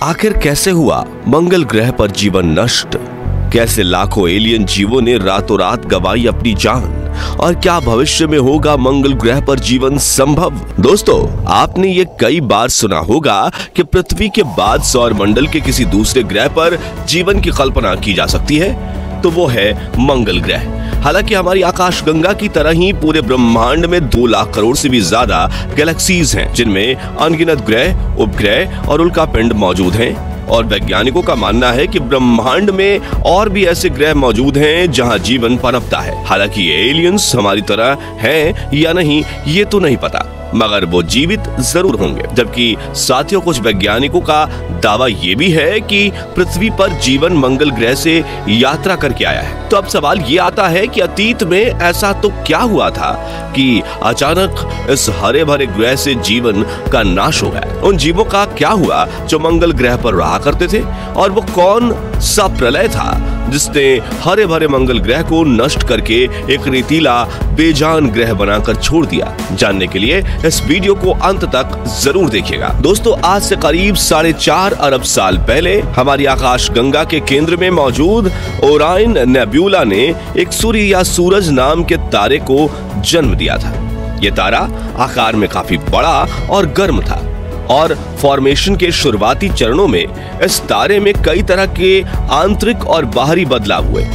आखिर कैसे हुआ मंगल ग्रह पर जीवन नष्ट? कैसे लाखों एलियन जीवों ने रातों रात गंवाई अपनी जान? और क्या भविष्य में होगा मंगल ग्रह पर जीवन संभव? दोस्तों, आपने ये कई बार सुना होगा कि पृथ्वी के बाद सौर मंडल के किसी दूसरे ग्रह पर जीवन की कल्पना की जा सकती है, तो वो है मंगल ग्रह। हालांकि हमारी आकाश गंगा की तरह ही पूरे ब्रह्मांड में 2 लाख करोड़ से भी ज्यादा गैलेक्सीज हैं, जिनमें अनगिनत ग्रह, उपग्रह और उल्कापिंड मौजूद हैं। और वैज्ञानिकों का मानना है कि ब्रह्मांड में और भी ऐसे ग्रह मौजूद हैं जहां जीवन पनपता है। हालांकि ये एलियंस हमारी तरह हैं या नहीं, ये तो नहीं पता, मगर वो जीवित जरूर होंगे। जबकि साथियों, कुछ वैज्ञानिकों का दावा ये भी है कि पृथ्वी पर जीवन मंगल ग्रह से यात्रा करके आया है। तो अब सवाल ये आता है कि अतीत में ऐसा तो क्या हुआ था कि अचानक इस हरे भरे ग्रह से जीवन का नाश हो गया? उन जीवों का क्या हुआ जो मंगल ग्रह पर रहा करते थे? और वो कौन सा प्रलय था जिसने हरे भरे मंगल ग्रह को नष्ट करके एक रेतीला बेजान ग्रह बनाकर छोड़ दिया? जानने के लिए इस वीडियो को अंत तक जरूर देखिएगा। दोस्तों, आज से करीब 4.5 अरब साल पहले हमारी आकाश गंगा के केंद्र में मौजूद ओराइन नेब्यूला ने एक सूर्य या सूरज नाम के तारे को जन्म दिया था। यह तारा आकार में काफी बड़ा और गर्म था और फॉर्मेशन के शुरुआती चरणों में इस तारे में कई तरह के आंतरिक और बाहरी बदलाव हुए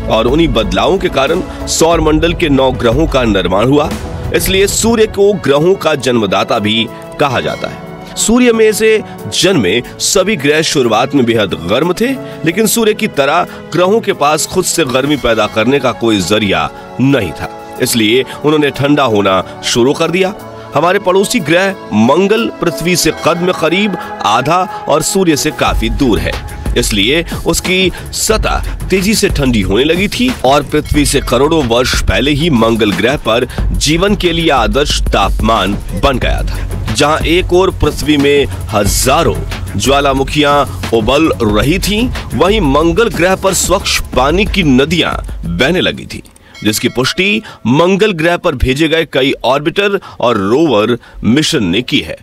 और उन्हीं बदलावों के कारण सौर मंडल के 9 ग्रहों का निर्माण हुआ। इसलिए सूर्य को ग्रहों का जन्मदाता भी कहा जाता है। सूर्य में से जन्मे सभी ग्रह शुरुआत में बेहद गर्म थे, लेकिन सूर्य की तरह ग्रहों के पास खुद से गर्मी पैदा करने का कोई जरिया नहीं था। इसलिए उन्होंने ठंडा होना शुरू कर दिया। हमारे पड़ोसी ग्रह मंगल पृथ्वी से कद में करीब आधा और सूर्य से काफी दूर है, इसलिए उसकी सतह तेजी से ठंडी होने लगी थी और पृथ्वी से करोड़ों वर्ष पहले ही मंगल ग्रह पर जीवन के लिए आदर्श तापमान बन गया था। जहां एक ओर पृथ्वी में हजारों ज्वालामुखियां उबल रही थीं, वहीं मंगल ग्रह पर स्वच्छ पानी की नदियां बहने लगी थी, जिसकी पुष्टि मंगल ग्रह पर भेजे गए कई ऑर्बिटर और रोवर मिशन ने की है।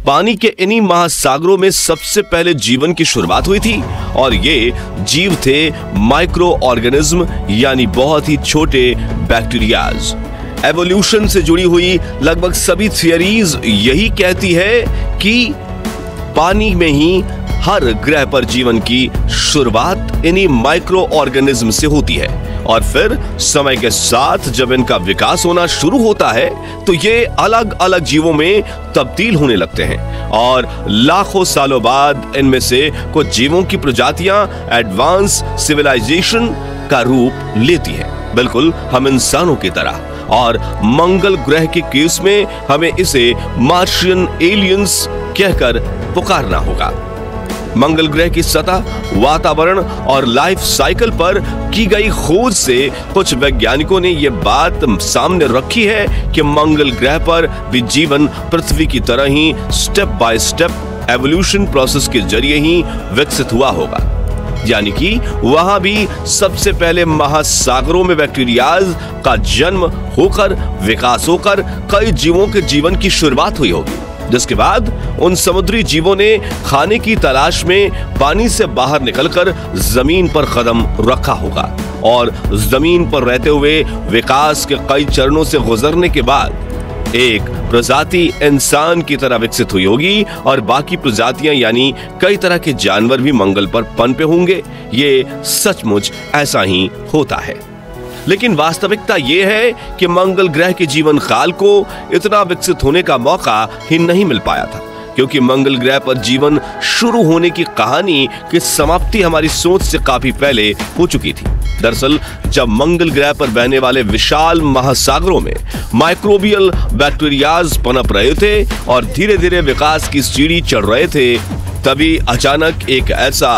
पानी के इन्हीं महासागरों में सबसे पहले जीवन की शुरुआत हुई थी और ये जीव थे माइक्रो ऑर्गेनिज्म, यानी बहुत ही छोटे बैक्टीरियाज। एवोल्यूशन से जुड़ी हुई लगभग सभी थियरीज यही कहती है कि पानी में ही हर ग्रह पर जीवन की शुरुआत इन्हीं माइक्रो ऑर्गेनिज्म से होती है और फिर समय के साथ जब इनका विकास होना शुरू होता है तो ये अलग अलग जीवों में तब्दील होने लगते हैं और लाखों सालों बाद इनमें से कुछ जीवों की प्रजातियां एडवांस सिविलाइजेशन का रूप लेती हैं, बिल्कुल हम इंसानों की तरह। और मंगल ग्रह के केस में हमें इसे मार्शियन एलियंस कहकर पुकारना होगा। मंगल ग्रह की सतह, वातावरण और लाइफ साइकिल पर की गई खोज से कुछ वैज्ञानिकों ने यह बात सामने रखी है कि मंगल ग्रह पर भी जीवन पृथ्वी की तरह ही step by step evolution process के जरिए ही विकसित हुआ होगा, यानी कि वहां भी सबसे पहले महासागरों में बैक्टीरियाज का जन्म होकर विकास होकर कई जीवों के जीवन की शुरुआत हुई होगी, जिसके बाद उन समुद्री जीवों ने खाने की तलाश में पानी से बाहर निकलकर जमीन पर कदम रखा होगा और जमीन पर रहते हुए विकास के कई चरणों से गुजरने के बाद एक प्रजाति इंसान की तरह विकसित हुई होगी और बाकी प्रजातियां यानी कई तरह के जानवर भी मंगल पर पनपे होंगे। ये सचमुच ऐसा ही होता है, लेकिन वास्तविकता ये है कि मंगल ग्रह के जीवन काल को इतना विकसित होने का मौका ही नहीं मिल पाया था, क्योंकि मंगल ग्रह पर जीवन शुरू होने की कहानी की समाप्ति हमारी सोच से काफी पहले हो चुकी थी। दरअसल जब मंगल ग्रह पर बहने वाले विशाल महासागरों में माइक्रोबियल बैक्टीरियाज पनप रहे थे और धीरे धीरे विकास की सीढ़ी चढ़ रहे थे, तभी अचानक एक ऐसा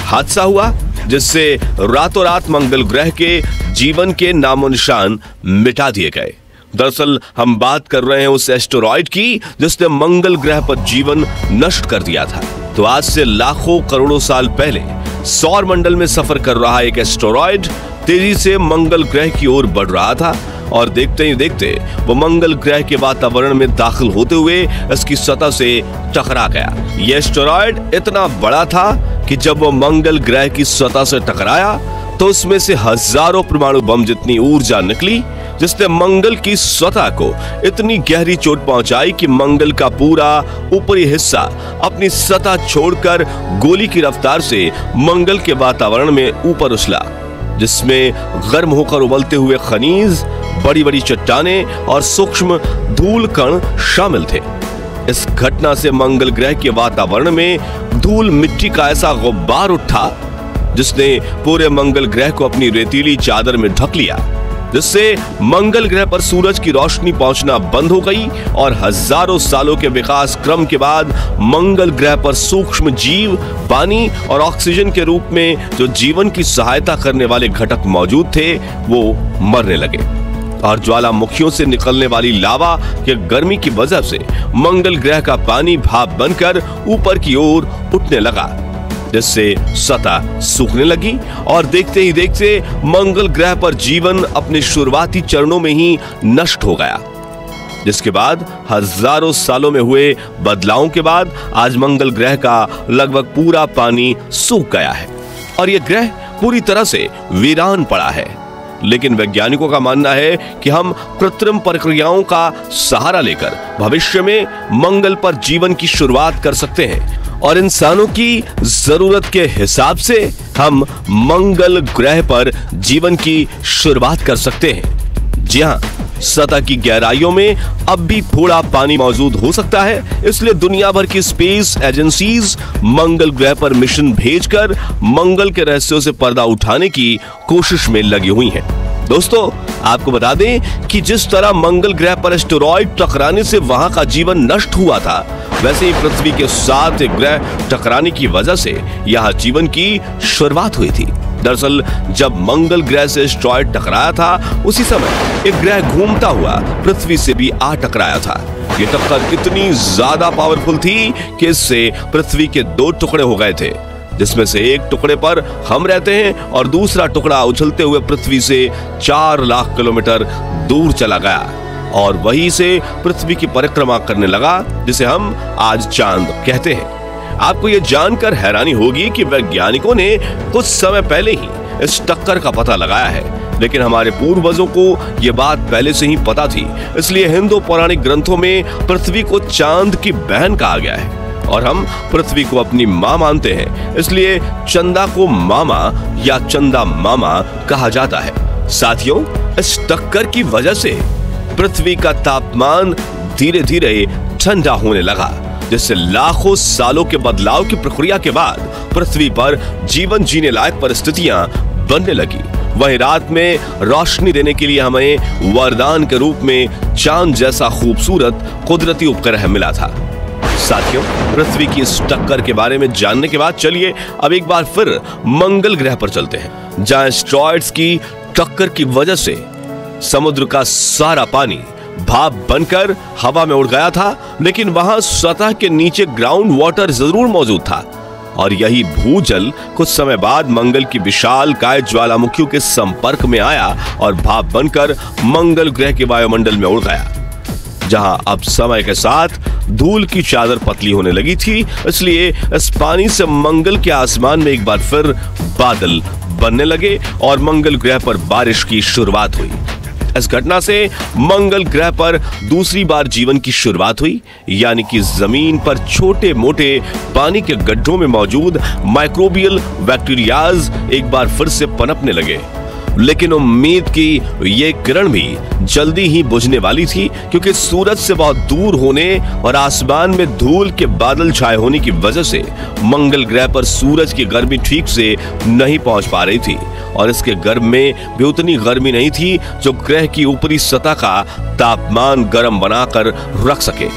हादसा हुआ जिससे रातों रात मंगल ग्रह के जीवन के नामो निशान मिटा दिए गए। दरअसल हम बात कर रहे हैं उस एस्टेरॉयड की जिसने मंगल ग्रह पर जीवन नष्ट कर दिया था। तो आज से लाखों करोड़ों साल पहले सौर मंडल में सफर कर रहा एक एस्टेरॉयड तेजी से मंगल ग्रह की ओर बढ़ रहा था और देखते ही देखते वो मंगल ग्रह के वातावरण में दाखिल होते हुए इसकी सतह से टकरा गया। यह एस्टेरॉयड इतना बड़ा था कि जब वो मंगल ग्रह की सतह से टकराया तो उसमें से हजारों परमाणु बम जितनी ऊर्जा निकली, जिसने मंगल की सतह को इतनी गहरी चोट पहुंचाई कि मंगल का पूरा ऊपरी हिस्सा अपनी सतह छोड़कर गोली की रफ्तार से मंगल के वातावरण में ऊपर उछला, जिसमें गर्म होकर उबलते हुए खनिज, बड़ी बड़ी चट्टानें और सूक्ष्म धूल कण शामिल थे। इस घटना से मंगल ग्रह के वातावरण में धूल मिट्टी का ऐसा गुब्बार उठा जिसने पूरे मंगल ग्रह को अपनी रेतीली चादर में ढक लिया, जिससे मंगल ग्रह पर सूरज की रोशनी पहुंचना बंद हो गई और हजारों सालों के विकास क्रम के बाद मंगल ग्रह पर सूक्ष्म जीव, पानी और ऑक्सीजन के रूप में जो जीवन की सहायता करने वाले घटक मौजूद थे वो मरने लगे और ज्वालामुखियों से निकलने वाली लावा के गर्मी की वजह से मंगल ग्रह का पानी भाप बनकर ऊपर की ओर उठने लगा, जिससे सतह सूखने लगी और देखते ही देखते मंगल ग्रह पर जीवन अपने शुरुआती चरणों में ही नष्ट हो गया। जिसके बाद हजारों सालों में हुए बदलावों के बाद आज मंगल ग्रह का लगभग पूरा पानी सूख गया है और यह ग्रह पूरी तरह से वीरान पड़ा है। लेकिन वैज्ञानिकों का मानना है कि हम कृत्रिम प्रक्रियाओं का सहारा लेकर भविष्य में मंगल पर जीवन की शुरुआत कर सकते हैं और इंसानों की जरूरत के हिसाब से हम मंगल ग्रह पर जीवन की शुरुआत कर सकते हैं। जी हां, सतह की गहराइयों में अब भी थोड़ा पानी मौजूद हो सकता है, इसलिए दुनिया भर की स्पेस एजेंसीज मंगल ग्रह पर मिशन भेजकर मंगल के रहस्यों से पर्दा उठाने की कोशिश में लगी हुई हैं। दोस्तों, आपको बता दें कि जिस तरह मंगल ग्रह पर एस्टेरॉयड टकराने से वहां का जीवन नष्ट हुआ था, वैसे ही पृथ्वी के साथ एक ग्रह टकराने की वजह से यहां जीवन की शुरुआत हुई थी। दरअसल जब मंगल ग्रह से एस्टेरॉयड टकराया था, उसी समय एक ग्रह घूमता हुआ पृथ्वी से भी आ टकराया था। ये टक्कर इतनी ज्यादा पावरफुल थी कि इससे पृथ्वी के 2 टुकड़े हो गए थे, जिसमें से एक टुकड़े पर हम रहते हैं और दूसरा टुकड़ा उछलते हुए पृथ्वी से 4 लाख किलोमीटर दूर चला गया और वहीं से पृथ्वी की परिक्रमा करने लगा, जिसे हम आज चांद कहते हैं। आपको यह जानकर हैरानी होगी कि वैज्ञानिकों ने कुछ समय पहले ही इस टक्कर का पता लगाया है, लेकिन हमारे पूर्वजों को यह बात पहले से ही पता थी। इसलिए हिंदू पौराणिक ग्रंथों में पृथ्वी को चांद की बहन कहा गया है और हम पृथ्वी को अपनी मां मानते हैं, इसलिए चंदा को मामा या चंदा मामा कहा जाता है। साथियों, इस टक्कर की वजह से पृथ्वी का तापमान धीरे धीरे ठंडा होने लगा, जिससे लाखों सालों के बदलाव की प्रक्रिया के बाद पृथ्वी पर जीवन जीने लायक परिस्थितियां बनने लगी। वहीं रात में रोशनी देने के लिए हमें वरदान के रूप में चांद जैसा खूबसूरत कुदरती उपग्रह मिला था। साथियों, पृथ्वी की इस टक्कर के बारे में जानने के बाद चलिए अब एक बार फिर मंगल ग्रह पर चलते हैं, जहां एस्टेरॉयड्स की टक्कर की वजह से समुद्र का सारा पानी भाप बनकर हवा में उड़ गया था, लेकिन वहां सतह के नीचे ग्राउंड वाटर जरूर मौजूद था और यही भूजल कुछ समय बाद मंगल की विशालकाय ज्वालामुखियों के संपर्क में आया और भाप बनकर मंगल ग्रह के वायुमंडल में उड़ गया, जहां अब समय के साथ धूल की चादर पतली होने लगी थी। इसलिए इस पानी से मंगल के आसमान में एक बार फिर बादल बनने लगे और मंगल ग्रह पर बारिश की शुरुआत हुई। इस घटना से मंगल ग्रह पर दूसरी बार जीवन की शुरुआत हुई, यानी कि जमीन पर छोटे मोटे पानी के गड्ढों में मौजूद माइक्रोबियल बैक्टीरियाज एक बार फिर से पनपने लगे। लेकिन उम्मीद की ये किरण भी जल्दी ही बुझने वाली थी, क्योंकि सूरज से बहुत दूर होने और आसमान में धूल के बादल छाए होने की वजह से मंगल ग्रह पर सूरज की गर्मी ठीक से नहीं पहुंच पा रही थी और इसके गर्भ में भी उतनी गर्मी नहीं थी जो ग्रह की ऊपरी सतह का तापमान गर्म बनाकर रख सके,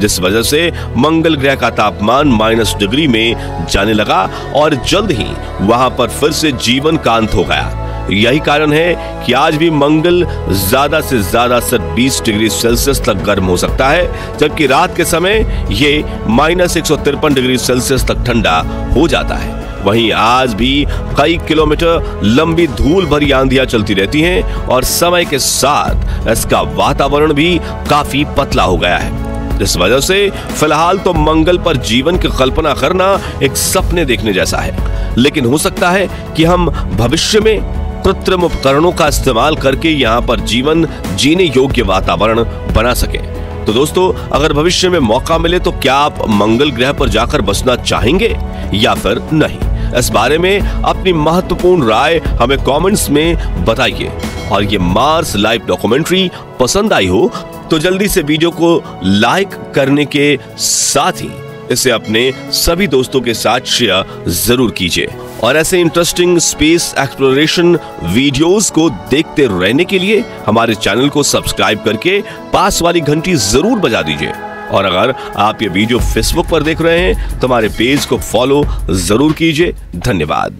जिस वजह से मंगल ग्रह का तापमान -डिग्री में जाने लगा और जल्द ही वहां पर फिर से जीवन का अंत हो गया। यही कारण है कि आज भी मंगल ज्यादा से ज्यादा सिर्फ 20 डिग्री सेल्सियस तक गर्म हो सकता है, जबकि रात के समय ये -153 डिग्री सेल्सियस तक ठंडा हो जाता है। वहीं आज भी कई किलोमीटर लंबी धूल भरी आंधियां चलती रहती हैं और समय के साथ इसका वातावरण भी काफी पतला हो गया है। इस वजह से फिलहाल तो मंगल पर जीवन की कल्पना करना एक सपने देखने जैसा है, लेकिन हो सकता है कि हम भविष्य में कृत्रिम उपकरणों का इस्तेमाल करके यहाँ पर जीवन जीने योग्य वातावरण बना सके। तो दोस्तों, अगर भविष्य में मौका मिले तो क्या आप मंगल ग्रह पर जाकर बसना चाहेंगे या फिर नहीं? इस बारे में अपनी महत्वपूर्ण राय हमें कमेंट्स में बताइए। और ये मार्स लाइव डॉक्यूमेंट्री पसंद आई हो तो जल्दी से वीडियो को लाइक करने के साथ ही इसे अपने सभी दोस्तों के साथ शेयर जरूर कीजिए। और ऐसे इंटरेस्टिंग स्पेस एक्सप्लोरेशन वीडियोस को देखते रहने के लिए हमारे चैनल को सब्सक्राइब करके पास वाली घंटी जरूर बजा दीजिए। और अगर आप ये वीडियो फेसबुक पर देख रहे हैं तो हमारे पेज को फॉलो जरूर कीजिए। धन्यवाद।